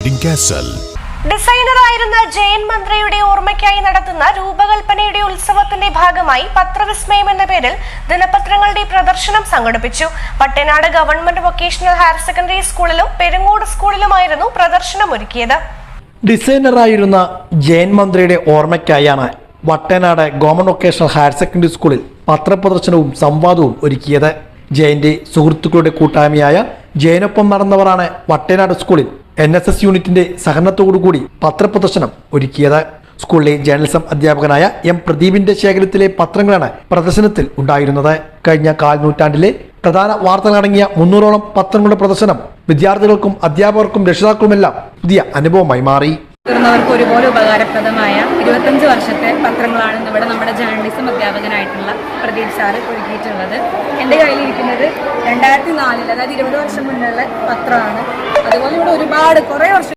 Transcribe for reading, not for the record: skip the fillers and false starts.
Wedding castle. ഡിസൈനറായിരുന്ന ജയൻ മന്ത്രയുടെ ഓർമ്മയ്ക്കായി നടത്തുന്ന രൂപകൽപ്പനയുടെ ഉത്സവത്തിന്റെ ഭാഗമായി പത്രവിസ്മയം എന്ന പേരിൽ ദിനപത്രങ്ങളുടെ പ്രദർശനം സംഘടിപ്പിച്ചു. Pattanad government vocational higher secondary സ്കൂളിലും പെരുങ്ങോട് സ്കൂളിലുമായിരുന്നു പ്രദർശനം ഒരുക്കിയത്. ഡിസൈനറായിരുന്ന ജയൻ മന്ത്രയുടെ ഓർമ്മയ്ക്കായാണ് Vattanad government vocational higher secondary സ്കൂളിൽ പത്രപ്രദർശനവും സംവാദവും ഒരുക്കിയത്. ജയന്റെ സുഹൃത്തുക്കളുടെ കൂട്ടായ്മയായ ജയനൊപ്പം നടന്നവരാണ് വട്ടനാട് സ്കൂളിൽ NSS യൂണിറ്റിന്റെ സഹകരണത്തോടുകൂടി പത്രപ്രദർശനം ഒരുക്കിയത്. സ്കൂളിലെ ജേർണലിസം അധ്യാപകനായ M പ്രദീപിന്റെ ശേഖരത്തിലെ പത്രങ്ങളാണ് പ്രദർശനത്തിൽ ഉണ്ടായിരുന്നത്. കഴിഞ്ഞ കാൽനൂറ്റാണ്ടിലെ പ്രധാന വാർത്തകളടങ്ങിയ 300ഓളം പത്രങ്ങളുടെ പ്രദർശനം വിദ്യാർത്ഥികൾക്കും അധ്യാപകർക്കും രക്ഷിതാക്കളുമെല്ലാം പുതിയ അനുഭവമായി മാറി. മുതിർന്നവർക്ക് ഒരുപോലെ ഉപകാരപ്രദമായ 25 വർഷത്തെ പത്രങ്ങളാണ് ഇവിടെ നമ്മുടെ ജേർണലിസം അധ്യാപകനായിട്ടുള്ള പ്രദീപ് സാറ് ഒരുക്കിയിട്ടുള്ളത്. എൻ്റെ കയ്യിലിരിക്കുന്നത് 2004 അതായത് 20 വർഷം മുന്നുള്ള പത്രമാണ്. അതുപോലെ ഇവിടെ കുറേ വർഷം